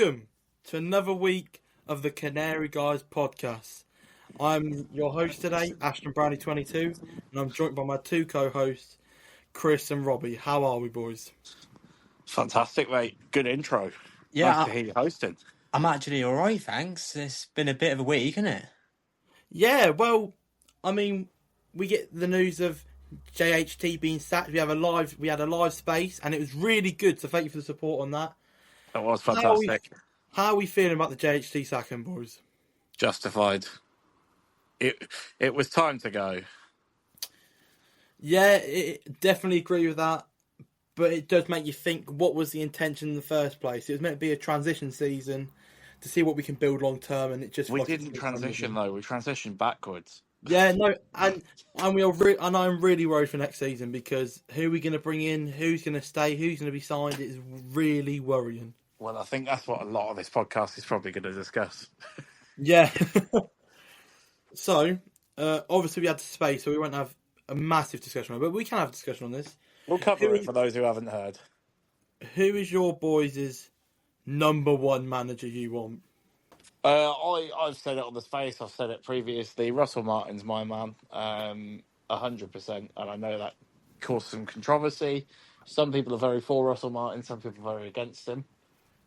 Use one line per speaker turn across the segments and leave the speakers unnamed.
welcome to another week of the Canary Guys podcast. I'm your host today, Ashton Brownie22, and I'm joined by my two co-hosts, Chris and Robbie. How are we, boys?
Fantastic, mate. Good intro.
Yeah,
Nice to hear you hosting.
I'm actually all right, thanks. It's been a bit of a week, isn't it?
Yeah, well, I mean, we get the news of JHT being sacked. We had a live space, and it was really good. So thank you for the support on that.
That was fantastic.
How are we feeling about the JHT sacking, boys?
Justified. It was time to go.
Yeah, definitely agree with that. But it does make you think, what was the intention in the first place? It was meant to be a transition season to see what we can build long term, and it just
We didn't transition though. We transitioned backwards.
Yeah, no, and I'm really worried for next season because who are we going to bring in? Who's going to stay? Who's going to be signed? It's really worrying.
Well, I think that's what a lot of this podcast is probably going to discuss.
Yeah. So, obviously we had the space, so we won't have a massive discussion on it, but we can have a discussion on this.
We'll cover it for those who haven't heard.
Who is your boys' number one manager you want?
I've said it on the space. I've said it previously. Russell Martin's my man, 100%, and I know that caused some controversy. Some people are very for Russell Martin. Some people are very against him.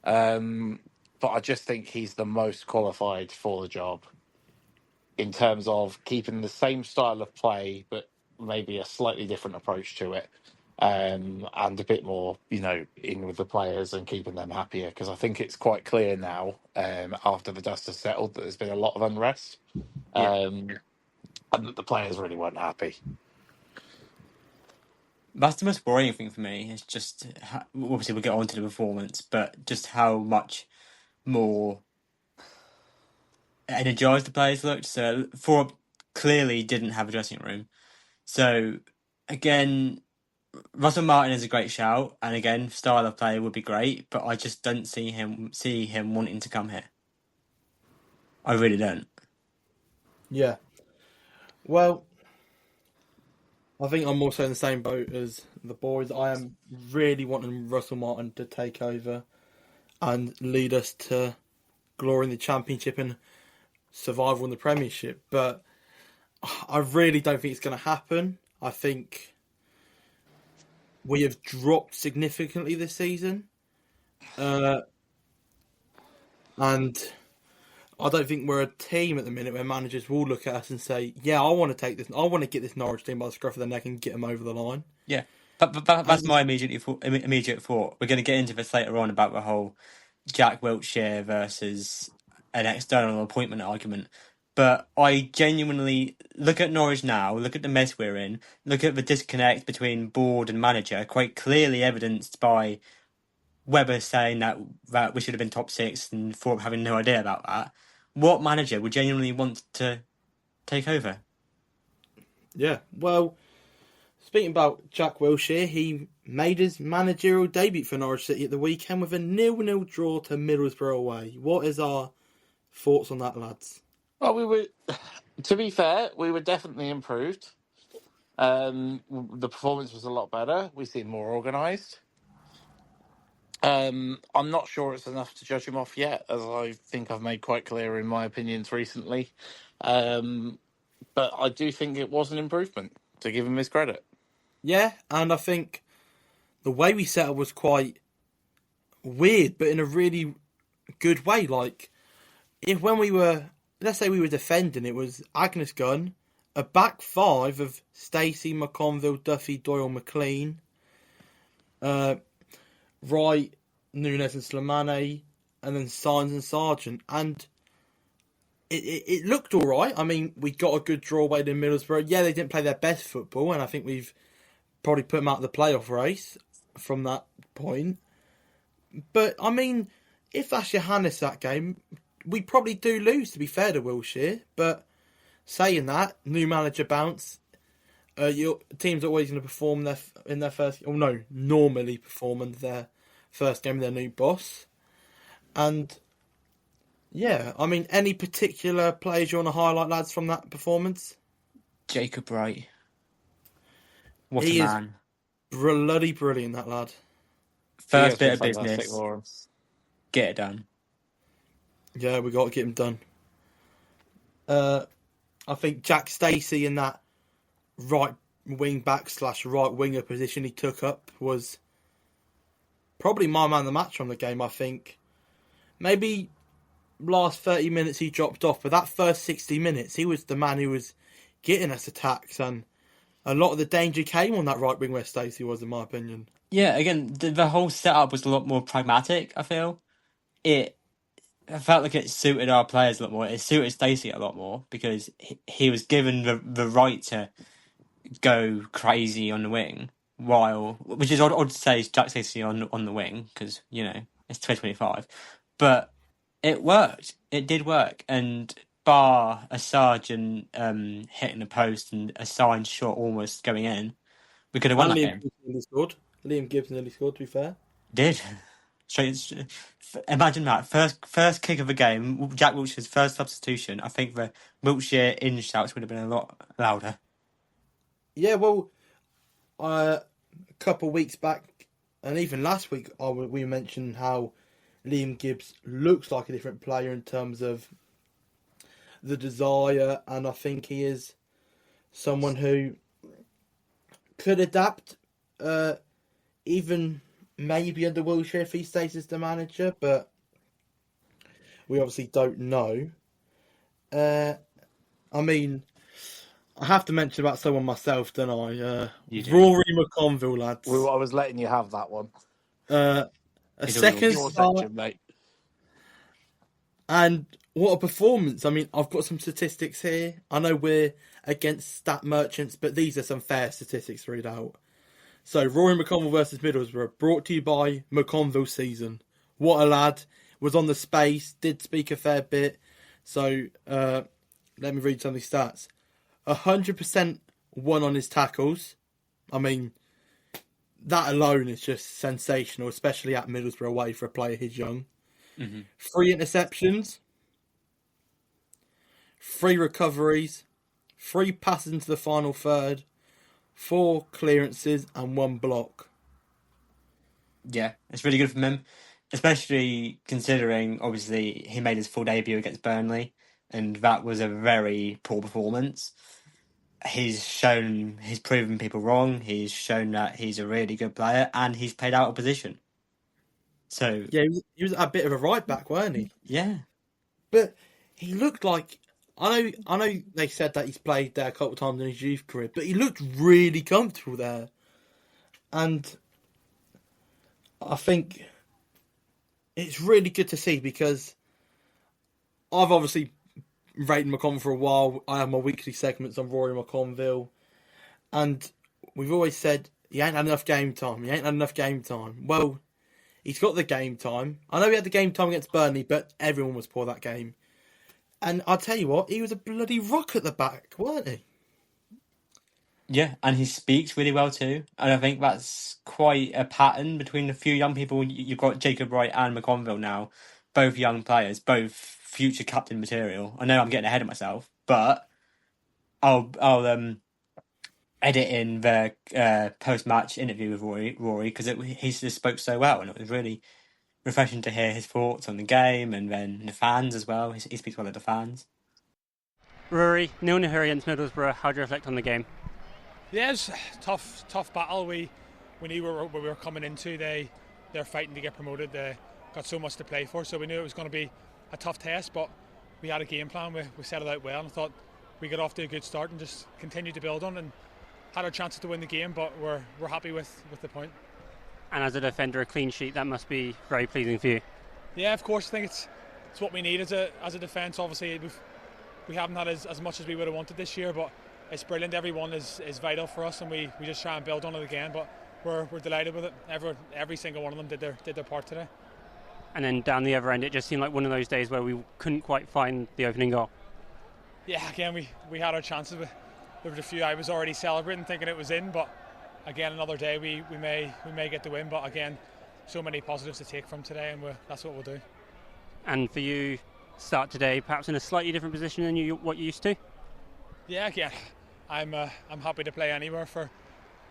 But I just think he's the most qualified for the job in terms of keeping the same style of play, but maybe a slightly different approach to it. And a bit more, in with the players and keeping them happier. Because I think it's quite clear now, after the dust has settled, that there's been a lot of unrest, and that the players really weren't happy.
That's the most worrying thing for me. It's just, obviously we'll get on to the performance, but just how much more energised the players looked. So, Four clearly didn't have a dressing room. So, again, Russell Martin is a great shout, and again, style of play would be great, but I just don't see him wanting to come here. I really don't.
Yeah. Well, I think I'm also in the same boat as the boys. I am really wanting Russell Martin to take over and lead us to glory in the Championship and survival in the Premiership. But I really don't think it's going to happen. I think we have dropped significantly this season. And I don't think we're a team at the minute where managers will look at us and say, yeah, I want to take this. I want to get this Norwich team by the scruff of the neck and get them over the line.
Yeah, but that's my immediate thought. We're going to get into this later on about the whole Jack Wilshere versus an external appointment argument. But I genuinely look at Norwich now, look at the mess we're in, look at the disconnect between board and manager, quite clearly evidenced by Webber saying that we should have been top six and Thorpe having no idea about that. What manager would genuinely want to take over?
Yeah, well, speaking about Jack Wilshere, he made his managerial debut for Norwich City at the weekend with a 0-0 draw to Middlesbrough away. What is our thoughts on that, lads?
Well, to be fair, we were definitely improved. The performance was a lot better. We seemed more organised. I'm not sure it's enough to judge him off yet, as I think I've made quite clear in my opinions recently. But I do think it was an improvement, to give him his credit.
Yeah, and I think the way we set up was quite weird, but in a really good way. Like, let's say we were defending, it was Agnes Gunn, a back five of Stacey, McConville, Duffy, Doyle, McLean, Wright, Nunes and Slimane, and then Signs and Sargent. And it looked all right. I mean, we got a good draw away to Middlesbrough. Yeah, they didn't play their best football, and I think we've probably put them out of the playoff race from that point. But, I mean, if that's Johannes that game, we probably do lose, to be fair to Wilshere. But saying that, new manager bounce, your team's always going to perform normally perform under their first game with their new boss. And, yeah, I mean, any particular players you want to highlight, lads, from that performance?
Jacob Wright. What
He
a man.
Bloody brilliant, that lad.
First bit of business. Get it done.
Yeah, we got to get him done. I think Jack Stacey in that right wing back / right winger position he took up was probably my man of the match on the game. I think maybe last 30 minutes he dropped off, but that first 60 minutes he was the man who was getting us attacks, and a lot of the danger came on that right wing where Stacey was, in my opinion.
Yeah, again, the whole setup was a lot more pragmatic. I feel it. I felt like it suited our players a lot more. It suited Stacey a lot more because he was given the right to go crazy on the wing, which is odd to say is Jack Stacey on the wing because it's 2025, but it worked. It did work, and bar a sergeant hitting the post and a signed shot almost going in, we could have won
And
that game.
Liam Gibbs nearly scored, to be fair.
Did straight. Imagine that first kick of the game, Jack Wilshere's first substitution. I think the Wiltshire in shouts would have been a lot louder.
Yeah, well, a couple of weeks back, and even last week, we mentioned how Liam Gibbs looks like a different player in terms of the desire, and I think he is someone who could adapt, even maybe under Wilshere if he stays as the manager, but we obviously don't know. I mean, I have to mention about someone myself, don't I?
You do.
Rory McConville, lads.
I was letting you have that one.
A
It's
second
Your
start,
section, mate.
and what a performance. I mean, I've got some statistics here. I know we're against stat merchants, but these are some fair statistics to read out. So, Rory McConville versus Middlesbrough, brought to you by McConville Season. What a lad. Was on the space, did speak a fair bit. So, let me read some of these stats. 100% won on his tackles. I mean, that alone is just sensational, especially at Middlesbrough away for a player his young.
Mm-hmm.
3 interceptions, 3 recoveries, 3 passes into the final third, 4 clearances and 1 block.
Yeah, it's really good from him, especially considering obviously he made his full debut against Burnley, and that was a very poor performance. He's proven people wrong. He's shown that he's a really good player, and he's played out of position. So
Yeah, he was a bit of a right back, weren't he?
yeah,
But he looked like, I know they said that he's played there a couple of times in his youth career, but he looked really comfortable there. And I think it's really good to see, because I've obviously rated McConville for a while. I have my weekly segments on Rory McConville, and we've always said he ain't had enough game time. He ain't had enough game time. Well, he's got the game time. I know he had the game time against Burnley, but everyone was poor that game. And I'll tell you what, he was a bloody rock at the back, weren't he?
yeah, and he speaks really well too, and I think that's quite a pattern between a few young people. You've got Jacob Wright and McConville now, both young players, both future captain material. I know I'm getting ahead of myself, but I'll edit in the post match interview with Rory because he just spoke so well, and it was really refreshing to hear his thoughts on the game and then the fans as well. He speaks well of the fans.
Rory, 0-0 against Middlesbrough. How do you reflect on the game?
Yeah, it's a tough battle. We knew where we were coming into. They're fighting to get promoted. They got so much to play for, so we knew it was going to be a tough test. But we had a game plan. We set it out well, and I thought we got off to a good start and just continued to build on and had our chances to win the game. But we're happy with the point.
And as a defender, a clean sheet, that must be very pleasing for you.
Yeah, of course. I think it's what we need as a defence. Obviously, we haven't had as much as we would have wanted this year, but it's brilliant. Everyone is vital for us, and we just try and build on it again. But we're delighted with it. Every single one of them did their part today.
And then down the other end, it just seemed like one of those days where we couldn't quite find the opening goal.
Yeah, again we had our chances. There was a few I was already celebrating, thinking it was in, but again another day we may get the win. But again, so many positives to take from today, and that's what we'll do.
And for you, start today perhaps in a slightly different position than what you're used to.
Yeah, again, I'm happy to play anywhere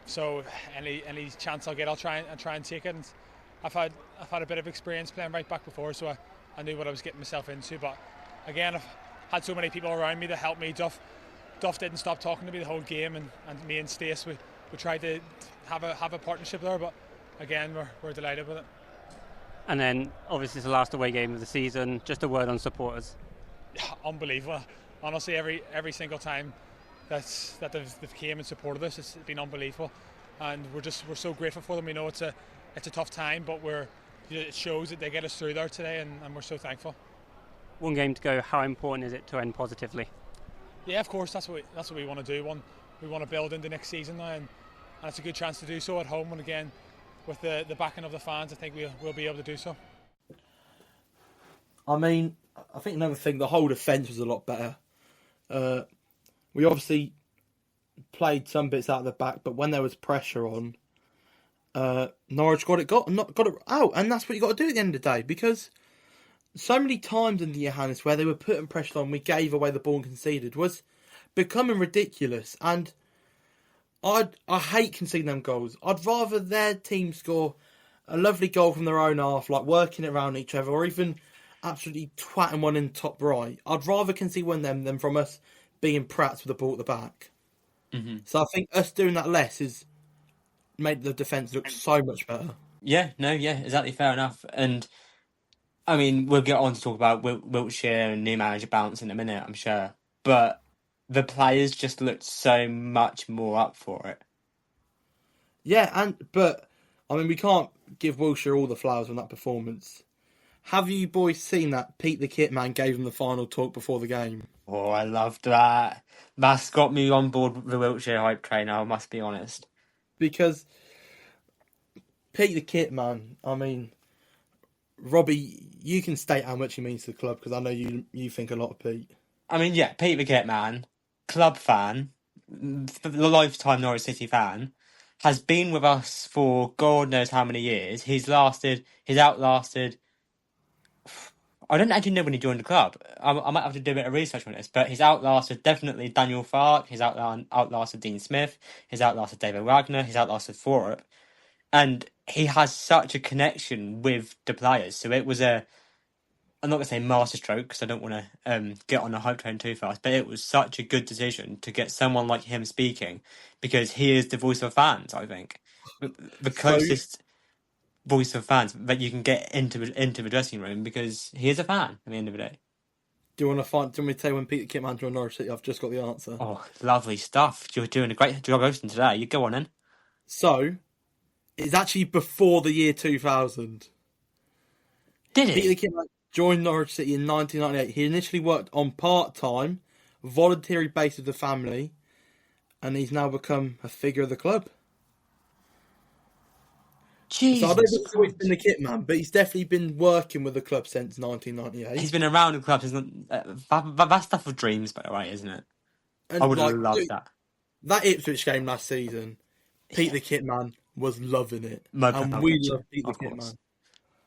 so any chance I'll get, I'll try and take it. And I've had a bit of experience playing right back before, so I knew what I was getting myself into. But again, I've had so many people around me that helped me. Duff didn't stop talking to me the whole game, and me and Stace, we tried to have a partnership there. But again, we're delighted with it.
And then obviously it's the last away game of the season. Just a word on supporters.
Unbelievable. Honestly, every single time that they've came and supported us, it's been unbelievable, and we're so grateful for them. We know it's a tough time, but it shows that they get us through there today, and we're so thankful.
One game to go. How important is it to end positively?
Yeah, of course, that's what we want to do. We want to build into next season now, and it's a good chance to do so at home. And again, with the backing of the fans, I think we'll be able to do so.
I mean, I think another thing, the whole defence was a lot better. We obviously played some bits out of the back, but when there was pressure on, Norwich got it out, and that's what you got to do at the end of the day, because so many times in the Johannes where they were putting pressure on, we gave away the ball and conceded, was becoming ridiculous. And I hate conceding them goals. I'd rather their team score a lovely goal from their own half, like working it around each other, or even absolutely twatting one in top right. I'd rather concede one of them than from us being prats with the ball at the back.
Mm-hmm.
So I think us doing that less has made the defence look so much better.
Yeah, exactly, fair enough. And I mean, we'll get on to talk about Wiltshire and new manager bounce in a minute, I'm sure. But the players just looked so much more up for it.
Yeah, but I mean, we can't give Wilshere all the flowers on that performance. Have you boys seen that Pete the Kit Man gave them the final talk before the game?
Oh, I loved that. That's got me on board with the Wiltshire hype train, I must be honest.
Because Pete the Kit Man, I mean, Robbie, you can state how much he means to the club, because I know you think a lot of Pete.
I mean, yeah, Pete the Kit Man, club fan, lifetime Norwich City fan, has been with us for God knows how many years. He's outlasted. I don't actually know when he joined the club. I might have to do a bit of research on this, but he's outlasted definitely Daniel Farke, he's outlasted Dean Smith, he's outlasted David Wagner, he's outlasted Forup, and he has such a connection with the players. So it was I'm not going to say masterstroke because I don't want to get on the hype train too fast, but it was such a good decision to get someone like him speaking, because he is the voice of fans, I think. The closest voice of fans that you can get into the dressing room, because he is a fan at the end of the day.
Do you want me to tell you when Pete the Kitman joined Norwich City? I've just got the answer.
Oh, lovely stuff. You're doing a great job hosting today. You go on then.
So, it's actually before the year 2000.
Did it?
Pete the Kitman joined Norwich City in 1998. He initially worked on part-time, voluntary basis with the family, and he's now become a figure of the club.
Jesus.
So I don't think he's always been the kit man, but he's definitely been working with the club since 1998.
He's been around the club since that's stuff of dreams, by the way, isn't it?
And
I would have loved that.
That Ipswich game last season, Pete the Kit Man was loving it. And we love Pete the Kit Man.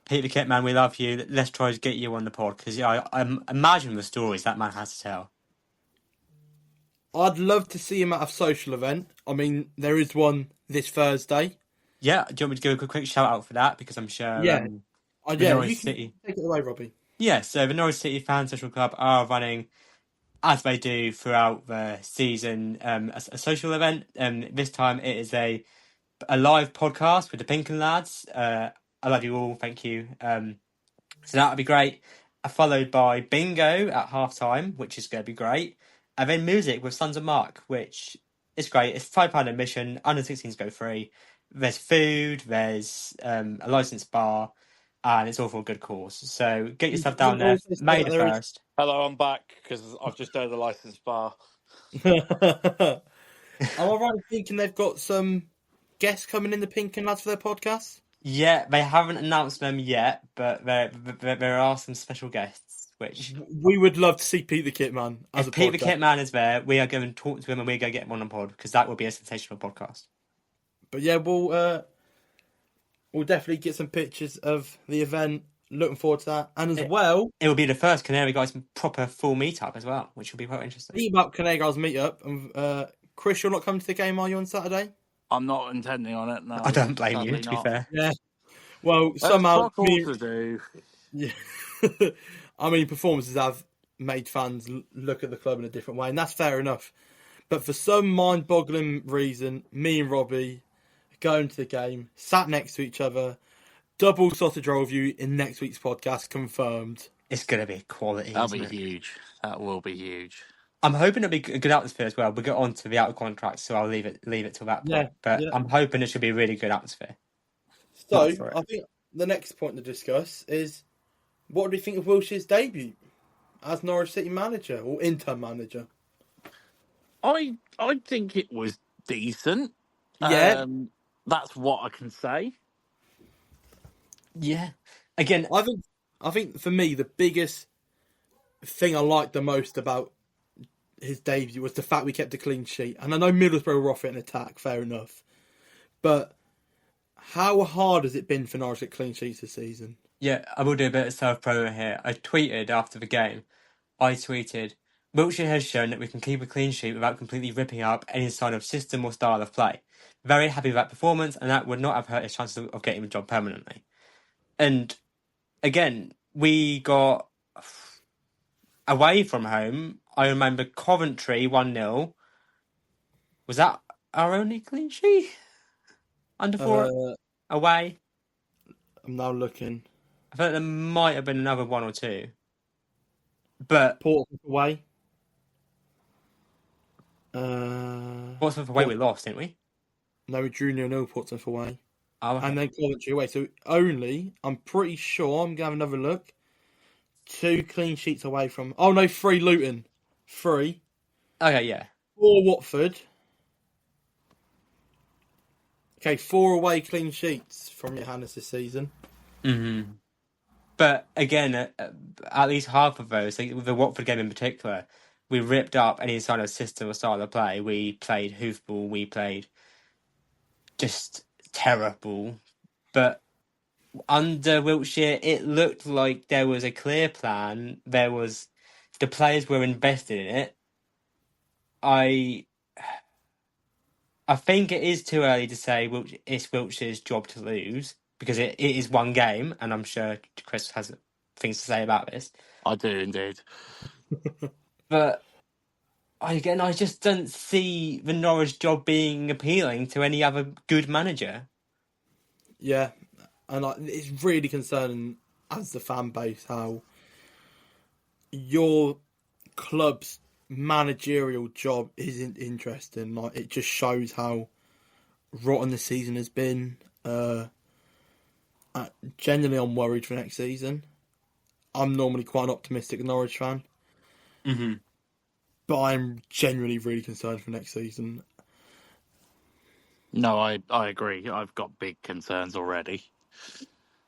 Pete the Kit Man, we love you. Let's try to get you on the pod, because I imagine the stories that man has to tell.
I'd love to see him at a social event. I mean, there is one this Thursday.
Yeah, do you want me to give a quick shout out for that? Because I'm sure.
Yeah,
Norwich
you
City.
Can take it away, Robbie.
Yeah, so the Norwich City Fan Social Club are running, as they do throughout the season, a social event. This time it is a live podcast with the Pinken lads. I love you all, thank you. So that would be great. Followed by bingo at halftime, which is going to be great. And then music with Sons of Mark, which is great. It's £5 admission, under 16s go free. There's food, there's a licensed bar, and it's all for a good cause. So get yourself down there. May the 1st.
Hello, I'm back because I've just done the licensed bar.
Am I right in thinking they've got some guests coming in, the Pinken lads, for their podcast?
Yeah, they haven't announced them yet, but there are some special guests, which
we would love to see Pete the Kit Man as
if Pete the Kit Man is there, we are going to talk to him and we're going to get him on the pod, because that will be a sensational podcast.
But yeah, we'll definitely get some pictures of the event. Looking forward to that, and as well,
it will be the first Canary Guys proper full meetup as well, which will be quite interesting.
Speaking about Canary Guys meetup, and Chris, you're not coming to the game, are you, on Saturday?
I'm not intending on it. No,
I don't blame you. To be fair,
yeah. Well, somehow
to do.
Yeah. I mean, performances have made fans look at the club in a different way, and that's fair enough. But for some mind-boggling reason, me and Robbie going to the game, sat next to each other, double sausage roll review in next week's podcast confirmed.
It's going to be quality.
That'll
Isn't
be
it?
huge. That will be huge.
I'm hoping it'll be a good atmosphere as well. We'll get on to the out of contract, so I'll leave it till that point. But
Yeah.
I'm hoping it should be a really good atmosphere.
So
Up for it.
I think the next point to discuss is what do you think of Wilshere's debut as Norwich City manager or interim manager?
I think it was decent.
Yeah.
That's what I can say.
Yeah. Again,
I think for me the biggest thing I liked the most about his debut was the fact we kept a clean sheet. And I know Middlesbrough were off it in attack, fair enough. But how hard has it been for Norwich to get clean sheets this season?
yeah, I will do a bit of self-promo here. I tweeted after the game. Wiltshire has shown that we can keep a clean sheet without completely ripping up any sign of system or style of play. Very happy with that performance, and that would not have hurt his chances of getting the job permanently. And again, we got away from home. I remember Coventry 1-0. Was that our only clean sheet? Under four away?
I'm now looking.
I thought there might have been another one or two. But
Portsmouth away.
Portsmouth away we lost, didn't we?
No, we drew 0-0 Portsmouth away.
Oh, okay.
And then Coventry away. So only, I'm pretty sure, I'm going to have another look, 2 clean sheets away from... Oh no, 3 Luton. 3.
Okay, yeah.
4 Watford. Okay, 4 away clean sheets from Johannes this season.
Mm-hmm. But again, at least half of those, like with the Watford game in particular, we ripped up any sort of system or style of play. We played hoofball, we played just terrible. But under Wiltshire, it looked like there was a clear plan. The players were invested in it. I think it is too early to say it's Wiltshire's job to lose because it is one game, and I'm sure Chris has things to say about this.
I do indeed.
But I just don't see the Norwich job being appealing to any other good manager.
Yeah, and it's really concerning as the fan base how your club's managerial job isn't interesting. Like, it just shows how rotten the season has been. Genuinely, I'm worried for next season. I'm normally quite an optimistic Norwich fan.
Mm-hmm.
But I'm genuinely really concerned for next season.
No, I agree. I've got big concerns already.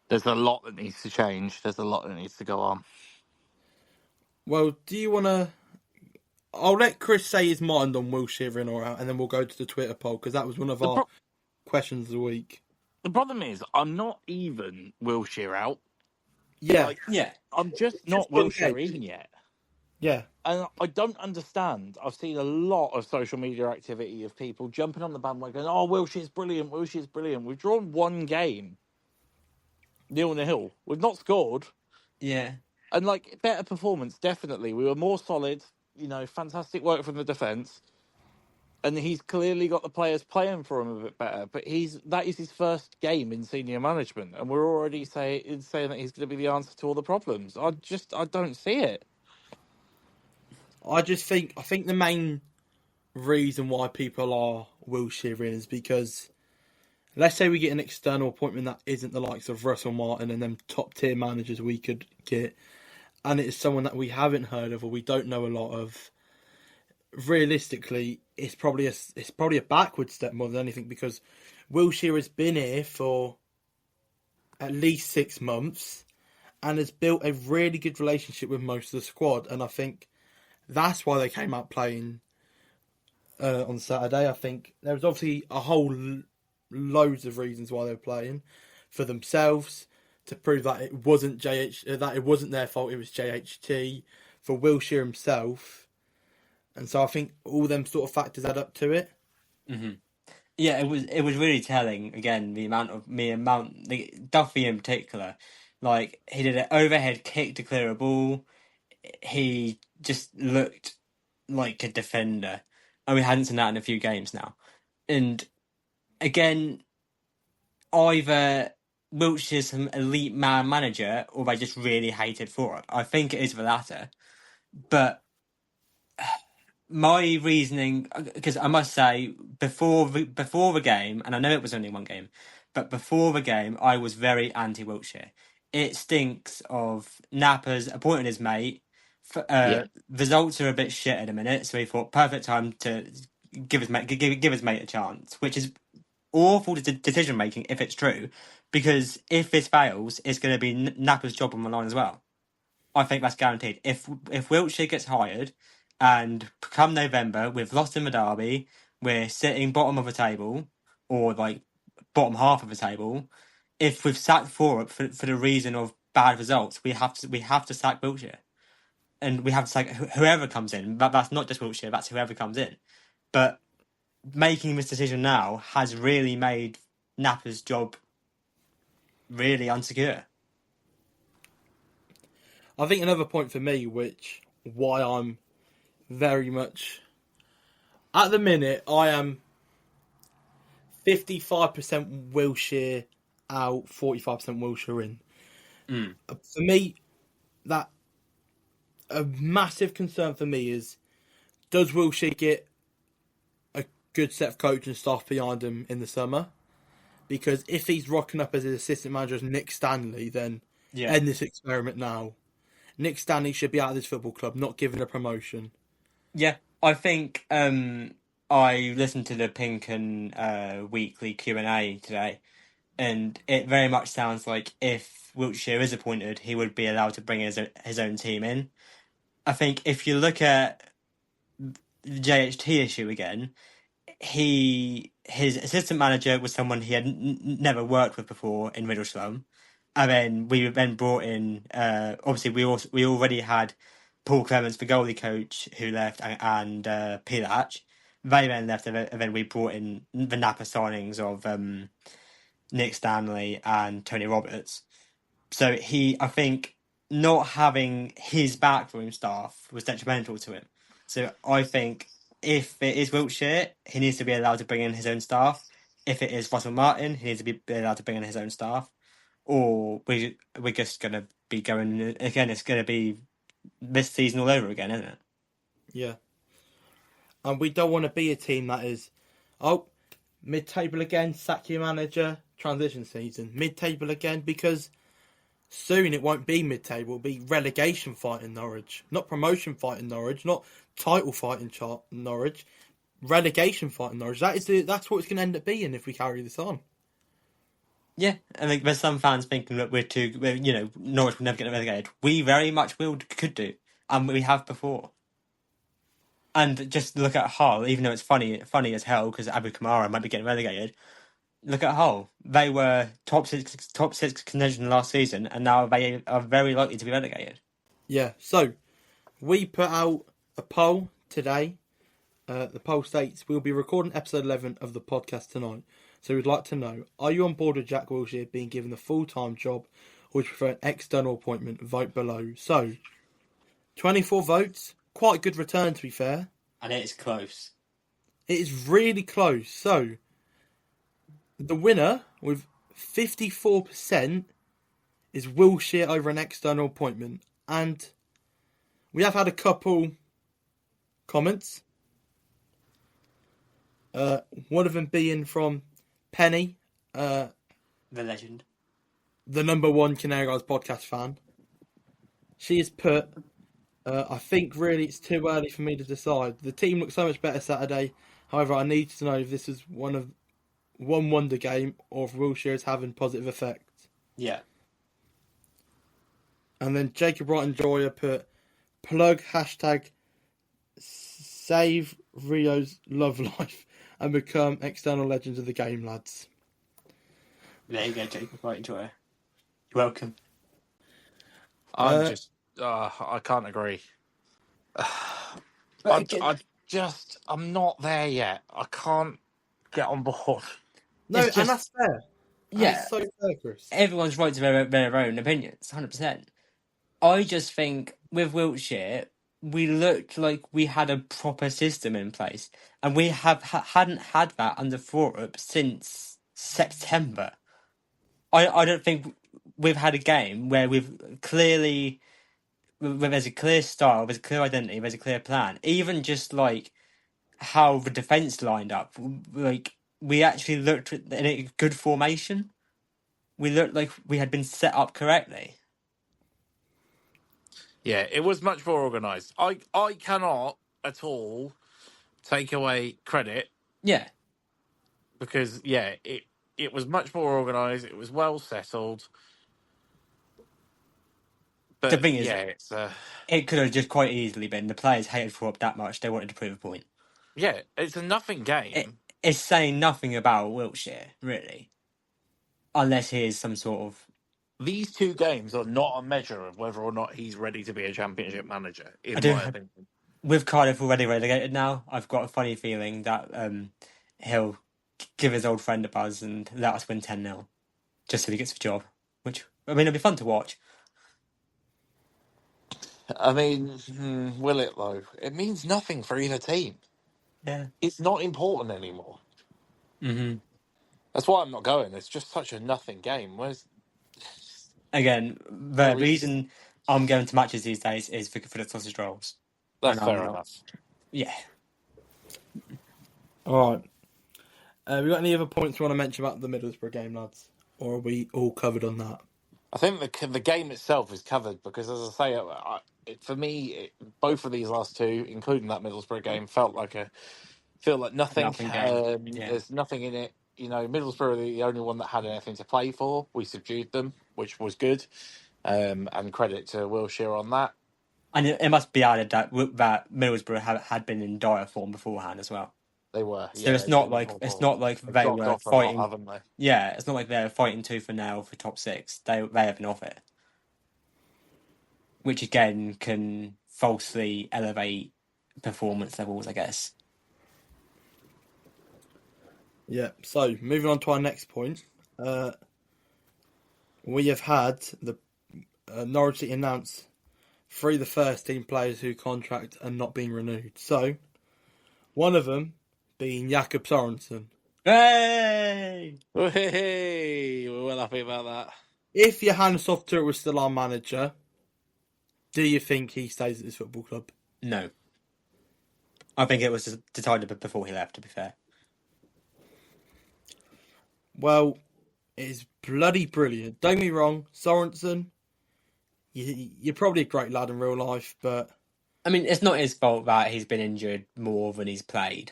There's a lot that needs to change. There's a lot that needs to go on.
Well, do you want to... I'll let Chris say his mind on Wilshere in or out, and then we'll go to the Twitter poll, because that was one of our questions of the week.
The problem is, I'm not even Wilshere out.
Yeah.
Yeah.
I'm just not Wilshere in yet.
Yeah.
And I don't understand. I've seen a lot of social media activity of people jumping on the bandwagon. Oh, Wilshere's brilliant. Wilshere's brilliant. We've drawn one game, 0-0. We've not scored.
Yeah.
And, better performance, definitely. We were more solid. Fantastic work from the defence. And he's clearly got the players playing for him a bit better. But that is his first game in senior management. And we're already saying that he's going to be the answer to all the problems. I don't see it.
I think the main reason why people are Wilshere in is because, let's say we get an external appointment that isn't the likes of Russell Martin and them top tier managers we could get, and it's someone that we haven't heard of or we don't know a lot of. Realistically, it's probably a backward step more than anything, because Wilshere has been here for at least 6 months and has built a really good relationship with most of the squad, and I think that's why they came out playing on Saturday. I think there was obviously a whole loads of reasons why they were playing, for themselves, to prove that it wasn't that it wasn't their fault, it was JHT, for Wilshere himself. And so I think all them sort of factors add up to it.
Mm-hmm. Yeah, it was really telling. Again, the amount Duffy in particular Like, he did an overhead kick to clear a ball. He just looked like a defender. And we hadn't seen that in a few games now. And again, either Wiltshire's some elite man manager or they just really hated for it. I think it is the latter. But my reasoning, because I must say, before the game, and I know it was only one game, but before the game, I was very anti Wiltshire. It stinks of Napper's appointed his mate.
Yeah.
Results are a bit shit at the minute, so he thought perfect time to give his mate a chance, which is awful decision making if it's true, because if this fails, it's going to be Napper's job on the line as well. I think that's guaranteed. If Wiltshire gets hired, and come November we've lost in the derby, we're sitting bottom of the table, or like bottom half of the table. If we've sacked Forup for the reason of bad results, we have to sack Wiltshire, and we have to sack whoever comes in. That's not just Wiltshire. That's whoever comes in. But making this decision now has really made Napper's job really unsecure.
I think another point for me, which why I'm very much at the minute, I am 55% Wilshere out, 45% Wilshere in. For me, that a massive concern for me is, does Wilshere get a good set of coaching staff behind him in the summer? Because if he's rocking up as his assistant manager as Nick Stanley, then end this experiment now. Nick Stanley should be out of this football club, not given a promotion.
Yeah, I think I listened to the Pinken weekly Q&A today, and it very much sounds like if Wiltshire is appointed, he would be allowed to bring his own team in. I think if you look at the JHT issue again, his assistant manager was someone he had never worked with before in Middlesbrough, and then we then brought in. Obviously, we already had Paul Clements, the goalie coach, who left, and Pilach. They then left, and then we brought in the Napa signings of Nick Stanley and Tony Roberts. So I think, not having his backroom staff was detrimental to him. So I think if it is Wiltshire, he needs to be allowed to bring in his own staff. If it is Russell Martin, he needs to be allowed to bring in his own staff. Or we're just going to be going again. It's going to be this season all over again, isn't it?
Yeah. And we don't want to be a team that is, mid-table again, sack your manager, transition season. Mid-table again, because soon it won't be mid-table. It'll be relegation fight in Norwich. Not promotion fight in Norwich, not title fight in Norwich. Relegation fight in Norwich. That's what it's going to end up being if we carry this on.
Yeah, I think there's some fans thinking that Norwich will never get relegated. We very much could do, and we have before. And just look at Hull, even though it's funny as hell because Abu Kamara might be getting relegated. Look at Hull; they were top six contention last season, and now they are very likely to be relegated.
Yeah. So we put out a poll today. The poll states we'll be recording episode 11 of the podcast tonight. So we'd like to know: are you on board with Jack Wilshere being given a full-time job, or would you prefer an external appointment? Vote below. So 24 votes. Quite a good return, to be fair.
And it is close.
It is really close. So, the winner, with 54%, is Wilshere over an external appointment. And we have had a couple comments. One of them being from Penny.
The legend.
The number one Canary Guys podcast fan. She has put... I think really it's too early for me to decide. The team looked so much better Saturday. However, I need to know if this is one wonder game or if Wilshere is having positive effects.
Yeah.
And then Jacob Wright and Joya put plug hashtag save Rio's love life and become external legends of the game, lads.
There you go, Jacob Wright and Joya. You're welcome.
I can't agree.
But
I'm not there yet. I can't get on board.
No, and that's fair. That's
Yeah,
so fair, Chris.
everyone's right to their own opinions, 100%. I just think with Wiltshire, we looked like we had a proper system in place, and we hadn't had that under Thorup since September. I don't think we've had a game where we've clearly where there's a clear style, there's a clear identity, there's a clear plan. Even just like how the defense lined up, like we actually looked in a good formation. We looked like we had been set up correctly.
Yeah, it was much more organised. I cannot at all take away credit
Yeah,
because it was much more organised. It was well settled.
the
But
thing is,
yeah, it's
it could have just quite easily been the players hated Thorup that much they wanted to prove a point.
it's a nothing
It,
game.
it's saying nothing about Wiltshire really, unless he is some sort of.
These two games are not a measure of whether or not he's ready to be a championship manager,
I
in
do
my opinion.
with Cardiff already relegated now. I've got a funny feeling that he'll give his old friend a buzz and let us win 10-0 just so he gets the job. Which I mean, it'll be fun to watch.
I mean, will it though? It means nothing for either team.
Yeah.
It's not important anymore.
hmm
That's why I'm not going. It's just such a nothing game. Where's
Again, the
there is
reason I'm going to matches these days is for the sausage rolls, and
that's
I'm
fair
not.
enough.
Yeah.
All right. We got any other points you want to mention about the Middlesbrough game, lads? Or are we all covered on that?
I think the game itself is covered because, as I say, for me, both of these last two, including that Middlesbrough game, feel like nothing.
Nothing game. Yeah.
There's nothing in it. You know, Middlesbrough are the only one that had anything to play for. We subdued them, which was good, and credit to Wilshere on that.
And it must be added that Middlesbrough had been in dire form beforehand as well.
They were,
So it's
they've
not
been in
like
horrible. They've
they
dropped
were
off a lot,
fighting.
haven't they?
Yeah, it's not like they're fighting tooth and nail for top six. They have been off it, which again can falsely elevate performance levels, I guess.
Yeah. So moving on to our next point, we have had the Norwich City announce 3 of the first team players who contract are not being renewed. So one of them being Jakob Sorensen.
Hey!
Hey, we're well happy about that.
If Johannes Softer was still our manager, do you think he stays at this football club?
No, I think it was decided before he left. To be fair,
Well, it is bloody brilliant. Don't get me wrong, Sorensen, you're probably a great lad in real life, but
I mean, it's not his fault that he's been injured more than he's played,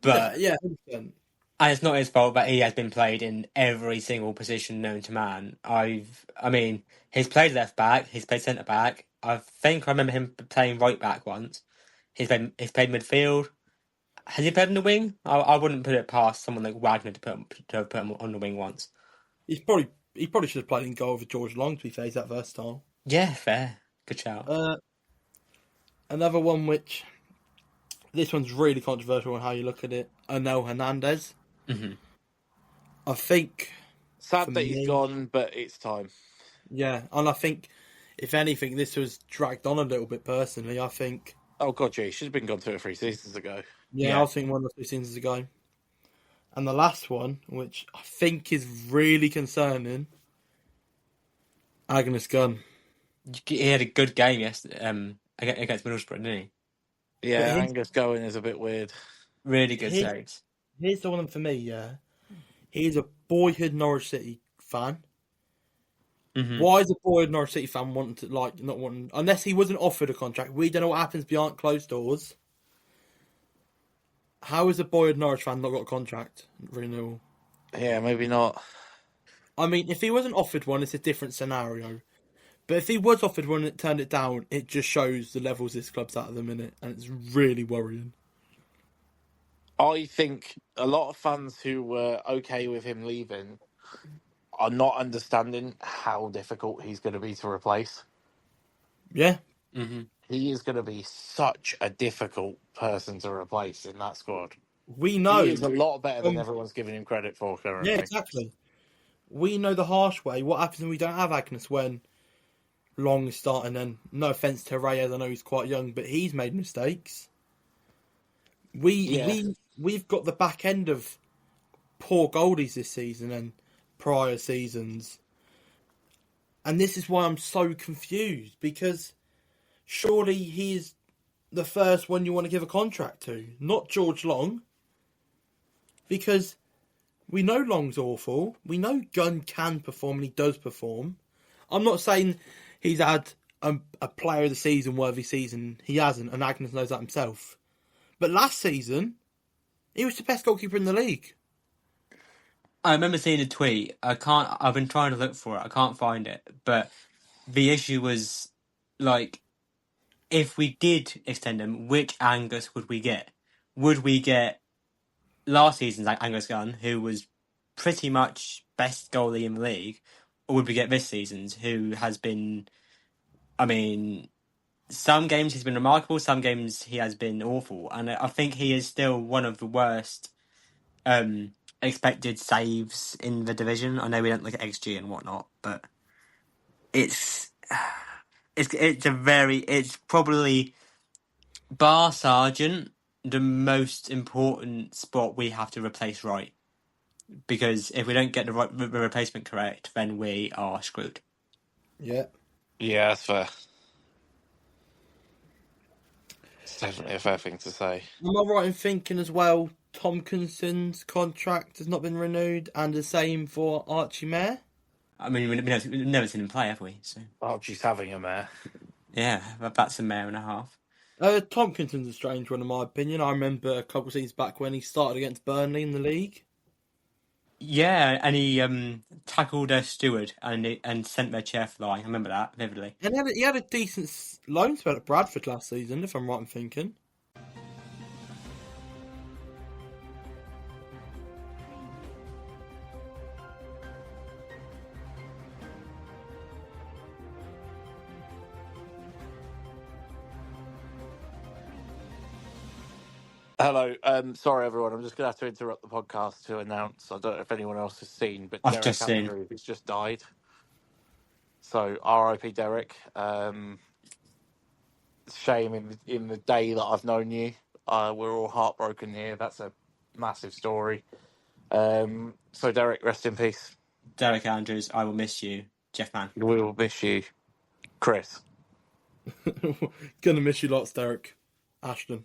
but
yeah, 100%.
and it's not his fault that he has been played in every single position known to man. I mean, he's played left back, he's played centre back. I think I remember him playing right back once. He's played midfield. Has he played in the wing? I wouldn't put it past someone like Wagner to have put him on the wing once.
He probably should have played in goal with George Long, to be fair. He's that versatile.
Yeah, fair. Good shout.
Another one which this one's really controversial on how you look at it. Anel Hernandez.
hmm
I think
Sad
for
that he's
me-
gone, but it's time.
yeah, and I think if anything, this was dragged on a little bit personally. I think
Oh god, yeah, he should have been gone 2 or 3 seasons ago.
I was thinking 1 or 2 seasons ago. And the last one, which I think is really concerning, Agnes Gunn.
He had a good game yesterday against Middlesbrough, didn't he?
Yeah,
But
Angus going is a bit weird.
Really good
Here's-
saves.
here's the one for me, yeah. He's a boyhood Norwich City fan.
hmm
Why is a boyhood Norwich City fan wanting to not wanting unless he wasn't offered a contract? We don't know what happens behind closed doors. How is a boyhood Norwich fan not got a contract renewal?
Yeah, maybe not.
I mean, if he wasn't offered one, it's a different scenario. But if he was offered one and it turned it down, it just shows the levels this club's at the minute, and it's really worrying.
I think a lot of fans who were okay with him leaving are not understanding how difficult he's going to be to replace.
Yeah,
hmm
He is going to be such a difficult person to replace in that squad.
we know.
He is a lot better than
Um,
everyone's giving him credit for
Yeah,
currently.
exactly. we know the harsh way. What happens when we don't have Agnes when Long is starting? And no offense to Reyes, I know he's quite young, but he's made mistakes.
Yeah.
We've got the back end of poor goalies this season and prior seasons, and this is why I'm so confused, because surely he's the first one you want to give a contract to, not George Long, because we know Long's awful. We know Gunn can perform and he does perform. I'm not saying he's had a player of the season worthy season. He hasn't, and Agnes knows that himself. But last season, he was the best goalkeeper in the league.
I remember seeing a tweet. I've been trying to look for it. I can't find it. But the issue was, like, if we did extend him, which Angus would we get? Would we get last season's Angus Gunn, who was pretty much best goalie in the league, or would we get this season's, who has been, I mean, some games he's been remarkable, some games he has been awful, and I think he is still one of the worst expected saves in the division. I know we don't look at XG and whatnot, but it's it's probably, bar Sargent, the most important spot we have to replace right. Because if we don't get the replacement correct, then we are screwed.
Yeah.
Yeah, that's fair. It's definitely a fair thing to say.
Am I right in thinking as well, Tompkinson's contract has not been renewed, and the same for Archie Mayer?
I mean, we've never seen him play, have we? So
Archie's having a mare.
yeah, that's a mare and a half.
Tompkinson's a strange one in my opinion. I remember a couple of seasons back when he started against Burnley in the league.
Yeah, and he tackled a steward and sent their chair flying. I remember that vividly.
And he had a decent loan spell at Bradford last season, if I'm right in thinking.
Hello. Sorry, everyone. I'm just going to have to interrupt the podcast to announce. I don't know if anyone else has seen, but
I've
Derek
just seen.
Andrews has just died. So R.I.P. Derek. Shame in the day that I've known you. We're all heartbroken here. That's a massive story. So Derek, rest in peace.
Derek Andrews, I will miss you, Jeff Mann.
We will miss you, Chris.
Gonna miss you lots, Derek. Ashton.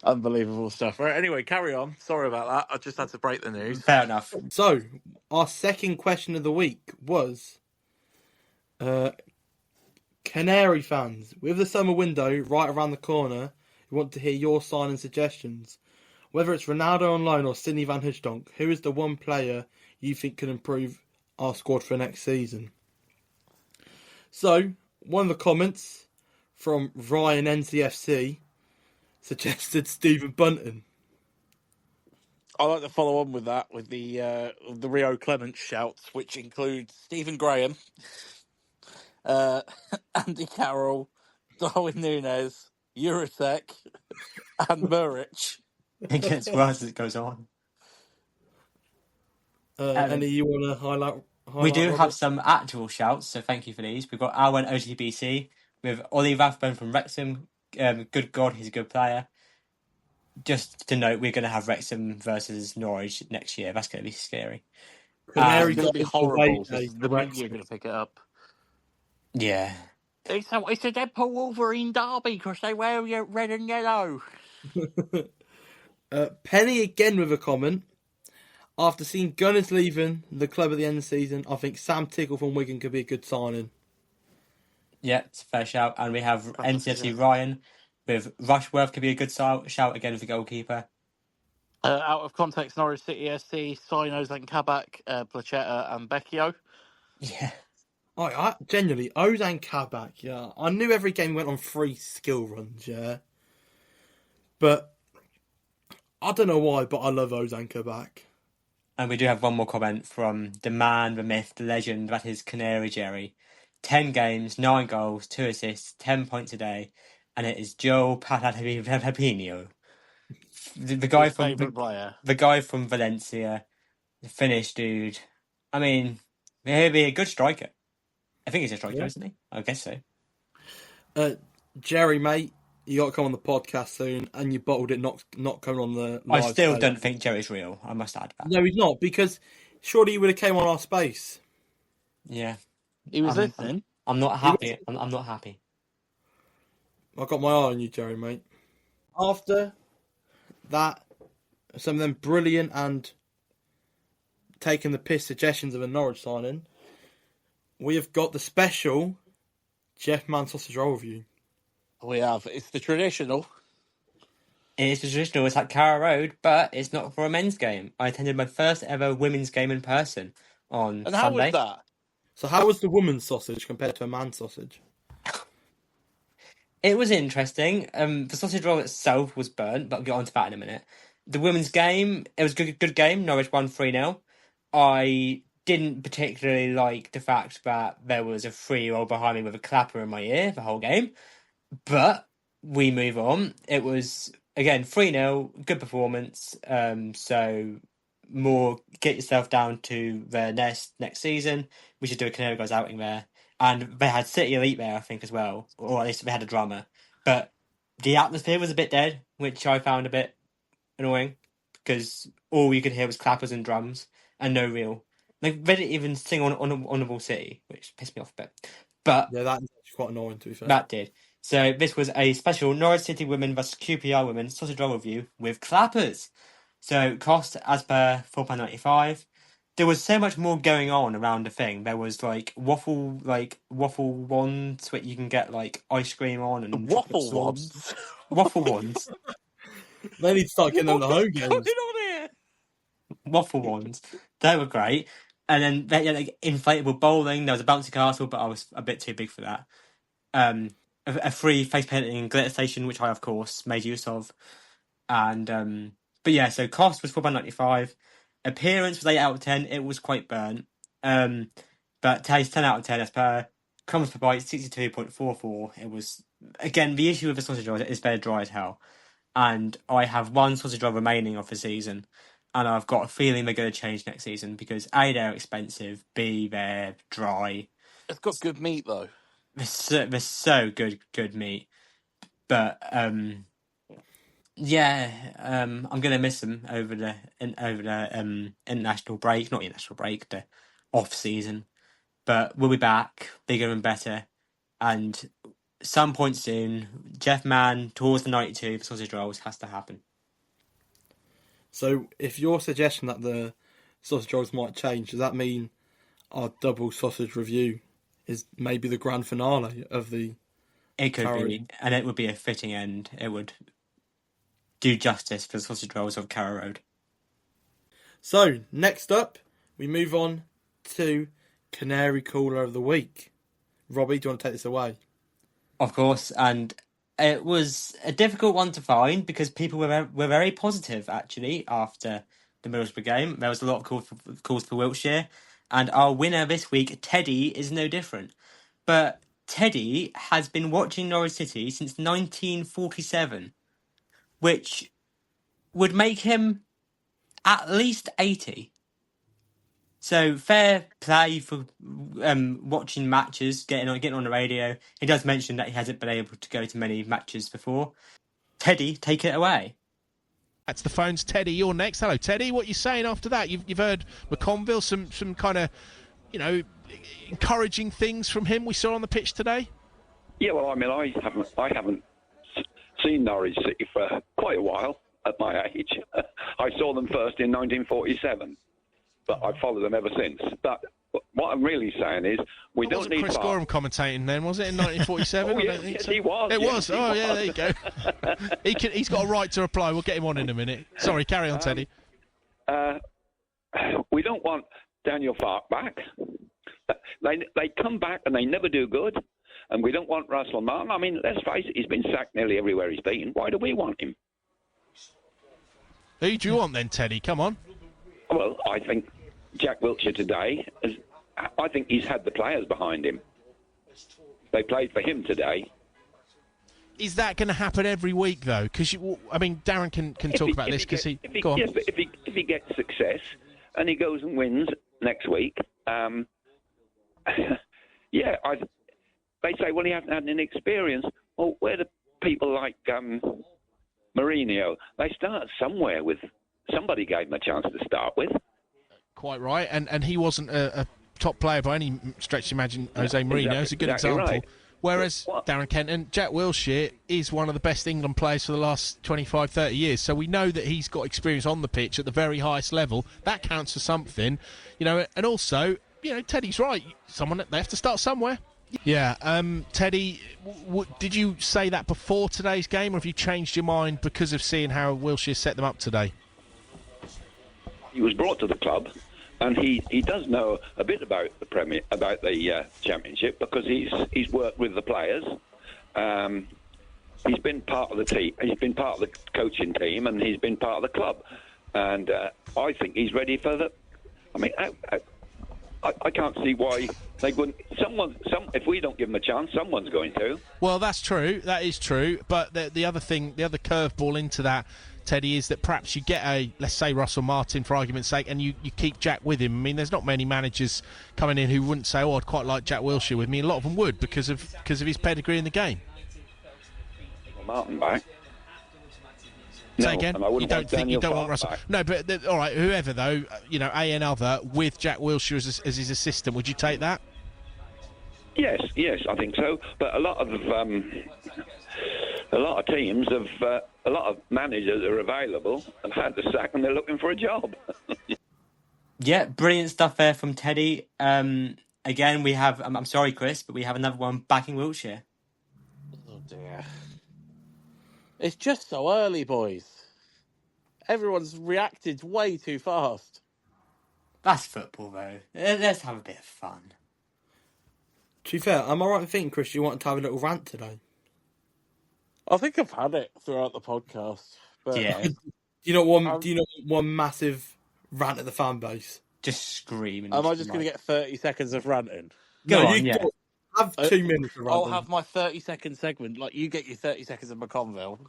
Unbelievable stuff. Right. Anyway, carry on. Sorry about that. I just had to break the news.
Fair enough.
So, our second question of the week was Canary fans, with the summer window right around the corner, we want to hear your signing suggestions. Whether it's Ronaldo on loan or Sidney Van Hooijdonk, who is the one player you think can improve our squad for next season? So, one of the comments from Ryan NCFC suggested Stephen Bunton.
I like to follow on with that with the Rio Clements shouts, which include Stephen Graham, Andy Carroll, Darwin Núñez, Jurasek, and Muric.
It gets worse as it goes on.
Any you want to highlight?
We do
Robert?
have some actual shouts, so thank you for these. We've got Alwen OTBC with Ollie Rathbone from Wrexham. Good God, he's a good player. Just to note, we're going to have Wrexham versus Norwich next year. That's going to be scary.
Canary
It's going to be
got the
horrible.
away day
The
to
media are going to pick it up.
Yeah.
It's a Deadpool Wolverine derby because they wear red and yellow.
Penny again with a comment. After seeing Gunners leaving the club at the end of the season, I think Sam Tickle from Wigan could be a good signing.
Yeah, it's a fair shout. And we have NCFC Ryan with Rushworth could be a good shout again for the goalkeeper.
Out of context, Norwich City SC, Sinos and Kabak, Plachetta and Becchio.
Yeah.
I genuinely, Ozan Kabak, yeah. I knew every game went on 3 skill runs, yeah. But I don't know why, but I love Ozan Kabak.
And we do have one more comment from the man, the myth, the legend, that is Canary Jerry. 10 games, 9 goals, 2 assists, 10 points a day, and it is Joe Patapino. The guy
His
from
favourite player.
the guy from Valencia, The finish, dude. I mean, he'll be a good striker. I think he's a striker,
Yeah.
isn't he? I guess so.
Jerry, mate, you got to come on the podcast soon, and you bottled it not coming on the
I
live
still
space.
don't think Joey's real. I must add that.
No, he's not, because surely he would have came on our space.
Yeah.
He was listening.
I'm not happy. I'm not happy.
I got my eye on you, Jerry, mate. After that, some of them brilliant and taking the piss suggestions of a Norwich signing, we have got the special Jeff Man sausage roll review.
We have. It's the traditional.
It is traditional. It's at Carrow Road, but it's not for a men's game. I attended my first ever women's game in person on
And how was
Sunday.
that?
So how was the woman's sausage compared to a man's sausage?
It was interesting. The sausage roll itself was burnt, but I'll get onto that in a minute. The women's game, it was a good game. Norwich won 3-0. I didn't particularly like the fact that there was a 3-year-old behind me with a clapper in my ear the whole game. But we move on. It was, again, 3-0, good performance. So more get yourself down to the next season. We should do a Canary Guys outing there. And they had City Elite there, I think, as well. Or at least they had a drummer. But the atmosphere was a bit dead, which I found a bit annoying. Because all you could hear was clappers and drums. And no real... Like, they didn't even sing on Honourable City, which pissed me off a bit. But
Yeah, that is actually quite annoying, to be fair.
that did. So this was a special Norwich City Women vs QPR Women sausage roll review with clappers. So cost as per £4.95. There was so much more going on around the thing. There was waffle wands where you can get like ice cream on and chocolate
Waffle
sauce.
ones.
Waffle wands.
They need to start getting them the home
What's going
games.
on here?
Waffle wands. They were great. And then they had inflatable bowling. There was a bouncy castle, but I was a bit too big for that. A free face painting and glitter station, which I of course made use of. And but yeah, so cost was £4.95. Appearance was 8 out of 10. It was quite burnt. But taste 10 out of 10 as per. Crumbs per bite 62.44. It was, again, the issue with the sausage roll is they're dry as hell. And I have one sausage roll remaining of the season. And I've got a feeling they're going to change next season because A, they're expensive, B, they're dry.
It's got good meat though.
They're so good meat. But yeah, I'm gonna miss them over the international break, not international break, the off season. But we'll be back, bigger and better, and some point soon, Jeff Mann towards the 92 for sausage rolls has to happen.
So if your suggestion that the sausage rolls might change, does that mean our double sausage review is maybe the grand finale of the...
It could
Carrow.
be, and it would be a fitting end. It would do justice for the sausage rolls of Carrow Road.
So, next up, we move on to Canary Cooler of the Week. Robbie, do you want to take this away?
Of course, and it was a difficult one to find because people were very positive, actually, after the Middlesbrough game. There was a lot of calls for Wiltshire, and our winner this week, Teddy, is no different. But Teddy has been watching Norwich City since 1947, which would make him at least 80. So fair play for watching matches, getting on the radio. He does mention that he hasn't been able to go to many matches before. Teddy, take it away.
That's the phone's Teddy. You're next. Hello, Teddy. What are you saying after that? You've heard McConville, some kind of, encouraging things from him we saw on the pitch today.
Yeah, well, I mean, I haven't seen Norwich City for quite a while at my age. I saw them first in 1947, but I've followed them ever since. But what I'm really saying is we don't need
Chris Gorham commentating then, was it, in 1947?
Oh,
I
yes,
don't think
yes,
so.
he was.
It
yes,
was.
he
Oh,
was.
yeah, there you go. He's got a right to reply. We'll get him on in a minute. Sorry, carry on, Teddy.
We don't want Daniel Farke back. They come back and they never do good. And we don't want Russell Martin. I mean, let's face it, he's been sacked nearly everywhere he's been. Why do we want him?
Who do you want then, Teddy? Come on.
Well, I think Jack Wilshere today, I think he's had the players behind him. They played for him today.
Is that going to happen every week, though? Because, Darren can talk about this because he... Go on.
Yes, but if he gets success, and he goes and wins next week, yeah, they say, well, he hasn't had any experience. Well, where do people like Mourinho? They start somewhere with somebody gave him a chance to start with.
Quite right, and he wasn't a top player by any stretch of imagine. Jose Mourinho is a good example.
Right.
Whereas Darren Kenton, Jack Wilshere is one of the best England players for the last 25, 30 years. So we know that he's got experience on the pitch at the very highest level. That counts for something, and also, Teddy's right. They have to start somewhere. Yeah, Teddy, did you say that before today's game, or have you changed your mind because of seeing how Wilshere set them up today?
He was brought to the club, and he does know a bit about the Championship because he's worked with the players. He's been part of the team. He's been part of the coaching team, and he's been part of the club. And I think he's ready for the. I mean, I can't see why they wouldn't. If we don't give him a chance, someone's going to.
Well, that's true. That is true. But the other curveball into that, Teddy, is that perhaps you get let's say Russell Martin for argument's sake, and you keep Jack with him. I mean, there's not many managers coming in who wouldn't say, "Oh, I'd quite like Jack Wilshere with me." A lot of them would because of his pedigree in the game.
Well, Martin back.
Say again. You don't want Russell? Back. No, but all right. Whoever though, and other with Jack Wilshere as his assistant, would you take that?
Yes, I think so. But a lot of teams have a lot of managers are available and had the sack, and they're looking for a job.
Yeah, brilliant stuff there from Teddy. Again, we have. I'm sorry, Chris, but we have another one backing Wilshere.
Oh dear. It's just so early, boys. Everyone's reacted way too fast.
That's football, though. Let's have a bit of fun.
To be fair, am I right in thinking, Chris, you wanted to have a little rant today?
I think I've had it throughout the podcast. But
yeah.
Do you not want one massive rant at the fan base?
Just screaming.
Am I just going to get 30 seconds of ranting?
Go on, yeah.
Have 2 minutes of ranting.
I'll have my 30-second segment. Like, you get your 30 seconds of McConville.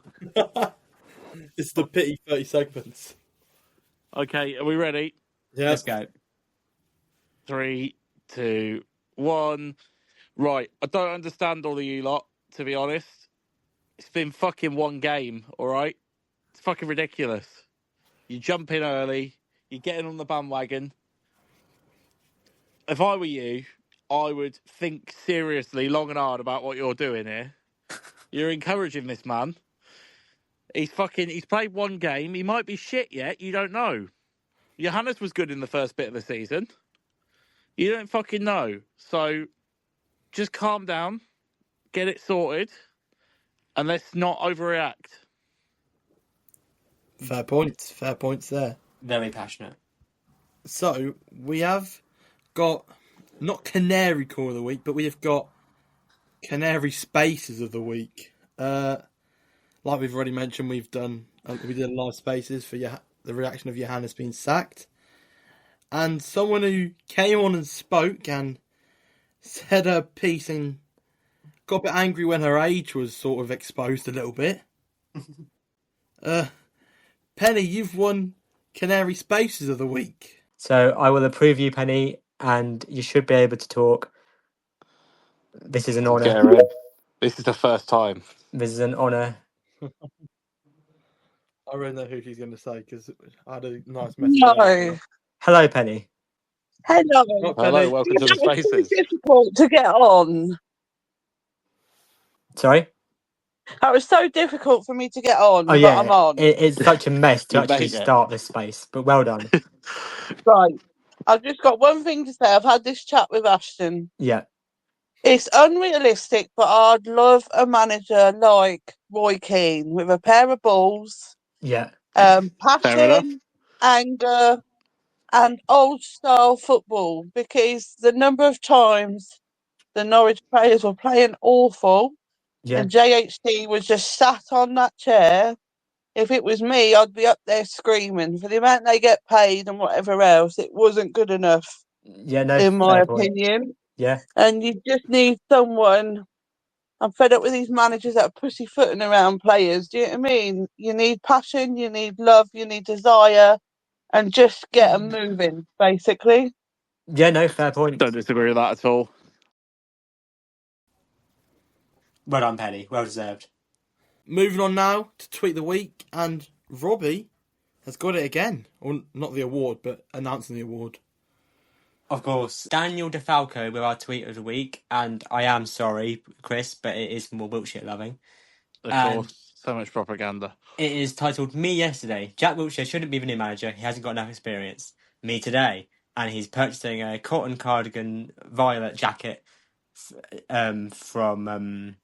It's the pity 30 segments.
Okay, are we ready?
Yeah.
Let's go.
3, 2, 1. Right, I don't understand all of you lot, to be honest. It's been fucking one game, all right? It's fucking ridiculous. You jump in early, you're getting on the bandwagon. If I were you, I would think seriously, long and hard about what you're doing here. You're encouraging this man. He's played one game. He might be shit yet. You don't know. Johannes was good in the first bit of the season. You don't fucking know. So just calm down, get it sorted, and let's not overreact.
Fair points there.
Very passionate.
So, we have got, not Canary Call of the Week, but we have got Canary Spaces of the Week. Like we've already mentioned, we did live spaces for the reaction of Johannes being sacked. And someone who came on and spoke and said her piece and got a bit angry when her age was sort of exposed a little bit. Penny, you've won Canary Spaces of the Week.
So I will approve you, Penny, and you should be able to talk. This is an honour.
This is the first time.
This is an honour.
I already know who she's going to say because I had a nice message.
No.
Hello, Penny.
Hello.
Hello, welcome to the Spaces.
It's difficult to get on.
Sorry?
That was so difficult for me to get on,
Oh, yeah.
but I'm on.
It's such a mess to actually start this space, but well done.
Right. I've just got one thing to say. I've had this chat with Ashton.
Yeah.
It's unrealistic, but I'd love a manager like Roy Keane with a pair of balls.
Yeah.
Passion, anger, and old-style football, because the number of times the Norwich players were playing awful and JHT was just sat on that chair. If it was me, I'd be up there screaming. For the amount they get paid and whatever else, it wasn't good enough, in my opinion.
Yeah.
And you just need someone. I'm fed up with these managers that are pussyfooting around players. Do you know what I mean? You need passion, you need love, you need desire, and just get them moving, basically.
Yeah, no, fair point.
Don't disagree with that at all.
Well done, Penny. Well deserved.
Moving on now to Tweet of the Week, and Robbie has got it again. Or not the award, but announcing the award.
Of course, Daniel DeFalco with our Tweet of the Week, and I am sorry, Chris, but it is more Wiltshire loving.
Of
And
course, so much propaganda.
it is titled Me Yesterday. Jack Wilshere shouldn't be the new manager. He hasn't got enough experience. Me Today. And he's purchasing a cotton cardigan violet jacket from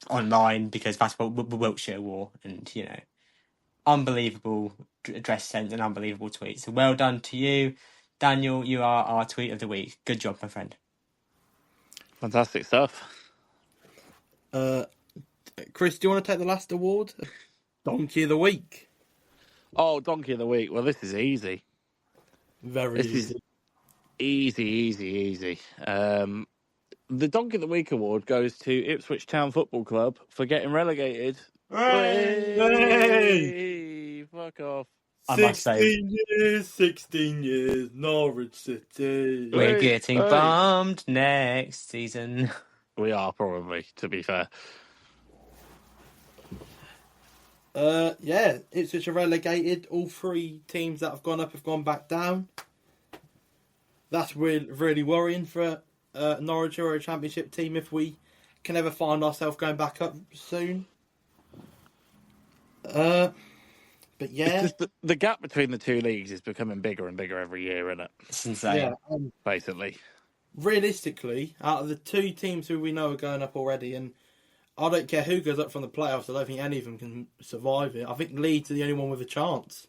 online because that's what Wiltshire wore. And, you know, unbelievable dress sense and unbelievable tweet. So well done to you, Daniel. You are our Tweet of the Week. Good job, my friend.
Fantastic stuff.
Chris, do you want to take the last award? Donkey of the Week.
Oh, Donkey of the Week. Well, this is easy.
Very
This
easy.
is easy. The Donkey of the Week award goes to Ipswich Town Football Club for getting relegated. Hey! Fuck off.
I must say,
16 years, Norwich City.
we're getting bummed next season.
We are probably, to be fair.
Yeah, Ipswich are relegated. All three teams that have gone up have gone back down. That's really worrying for Norwich or a Championship team if we can ever find ourselves going back up soon. But yeah,
It's just the gap between the two leagues is becoming bigger and bigger every year, isn't it?
It's insane.
yeah.
Basically.
Realistically, out of the two teams who we know are going up already, and I don't care who goes up from the playoffs, I don't think any of them can survive it. I think Leeds are the only one with a chance.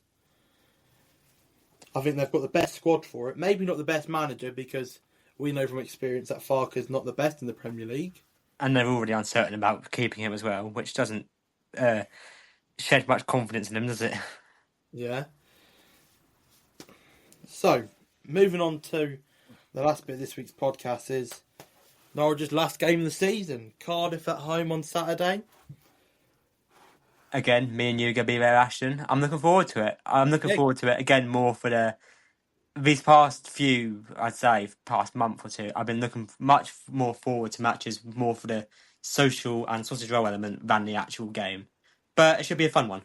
I think they've got the best squad for it. Maybe not the best manager, because we know from experience that Farker's not the best in the Premier League.
And they're already uncertain about keeping him as well, which doesn't shed much confidence in him, does it?
Yeah. So, moving on to the last bit of this week's podcast is Norwich's last game of the season. Cardiff at home on Saturday.
Again, me and you are going to be there, Ashton. I'm looking forward to it. I'm looking forward to it, again, more for these past few, I'd say, past month or two. I've been looking much more forward to matches, more for the social and sausage roll element than the actual game. But it should be a fun one.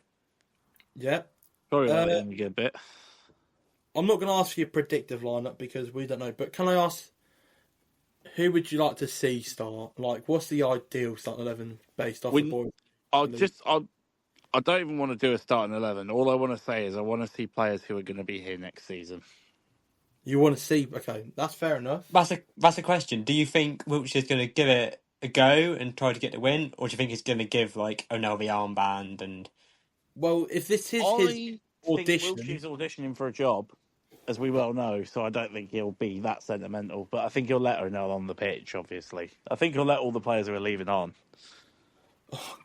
Yeah.
Probably like it in a good bit.
I'm not going to ask you a predictive lineup because we don't know, but can I ask, who would you like to see start? Like, what's the ideal starting 11 based off the boys?
I don't even want to do a starting 11. All I want to say is I want to see players who are going to be here next season.
You want to see? Okay, that's fair enough.
That's a question. Do you think Wiltshire's going to give it a go and try to get the win, or do you think he's going to give like O'Neill the armband and?
Well, if this is his audition,
Wilshere's auditioning for a job, as we well know, so I don't think he'll be that sentimental. But I think he'll let O'Neill on the pitch. Obviously, I think he'll let all the players who are leaving on.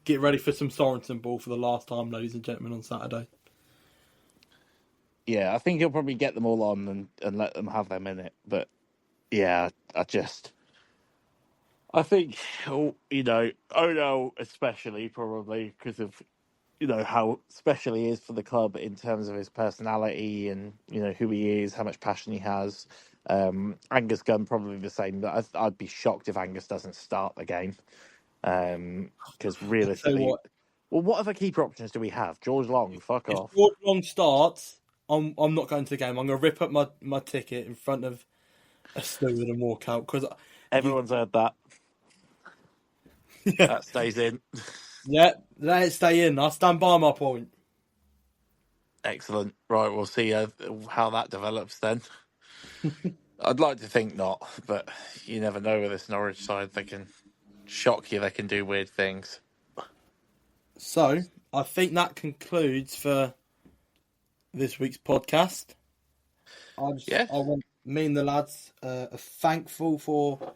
Get ready for some Sorensen ball for the last time, ladies and gentlemen, on Saturday.
Yeah, I think he'll probably get them all on and let them have their minute. But yeah, I think, O'Neill especially, probably, because of, how special he is for the club in terms of his personality and, who he is, how much passion he has. Angus Gunn, probably the same. But I'd be shocked if Angus doesn't start the game. Because realistically, what other keeper options do we have? George Long, fuck off.
If George Long starts, I'm not going to the game. I'm going to rip up my ticket in front of a steward and walk out. Because
everyone's heard that.
Yeah.
That stays in.
Yeah, let it stay in. I'll stand by my point.
Excellent. Right, we'll see how that develops then. I'd like to think not, but you never know with this Norwich side. They can shock you. They can do weird things.
So, I think that concludes for this week's podcast. I want me and the lads are thankful for...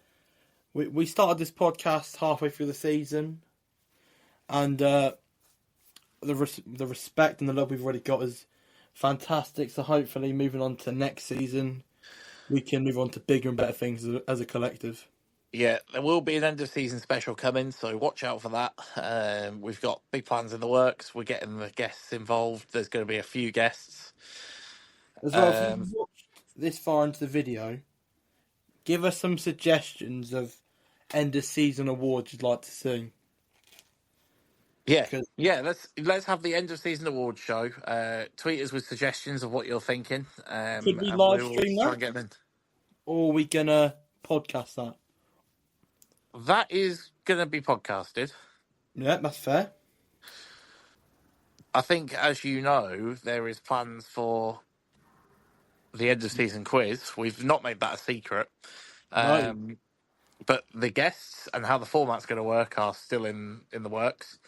We started this podcast halfway through the season, and the respect and the love we've already got is fantastic. So hopefully, moving on to next season, we can move on to bigger and better things as a collective.
Yeah, there will be an end of season special coming, so watch out for that. We've got big plans in the works. We're getting the guests involved. There's going to be a few guests.
As well, if you've watched this far into the video, give us some suggestions of end of season awards you'd like to see.
Yeah,
'Cause
yeah. Let's have the end of season award show. Tweet us with suggestions of what you're thinking,
could we
and
live
we'll
stream
try and
that,
get them in.
or are we gonna podcast that?
That is going to be podcasted.
Yeah, that's fair.
I think, as you know, there is plans for the end of season quiz. We've not made that a secret,
No,
but the guests and how the format's going to work are still in the works.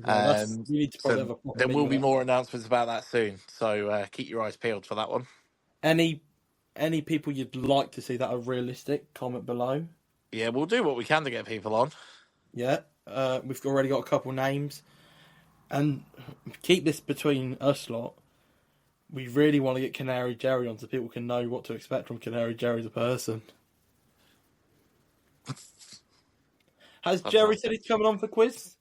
yeah, we need to probably have
So
a proper
there
meeting
will
with
be
that.
more announcements about that soon. So keep your eyes peeled for that one.
Any people you'd like to see that are realistic, comment below.
Yeah, we'll do what we can to get people on.
Yeah, we've already got a couple names, and keep this between us lot. We really want to get Canary Jerry on so people can know what to expect from Canary Jerry the person. Has Jerry said he's coming on for quiz?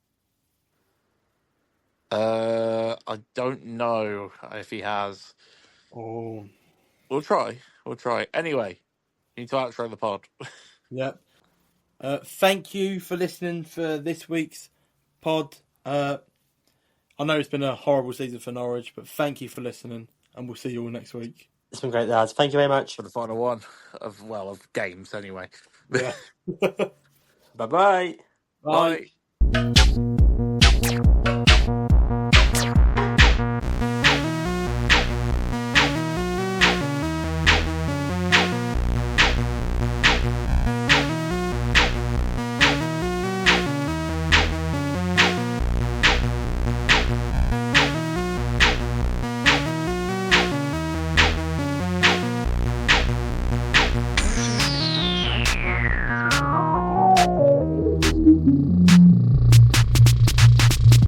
I don't know if he has.
Oh,
We'll try. We'll try. Anyway, you need to outro the pod.
yeah. Thank you for listening for this week's pod. I know it's been a horrible season for Norwich, but thank you for listening, and we'll see you all next week.
It's been great, lads. Thank you very much.
For the final one of games, anyway.
Yeah.
Bye-bye.
Bye.
Bye.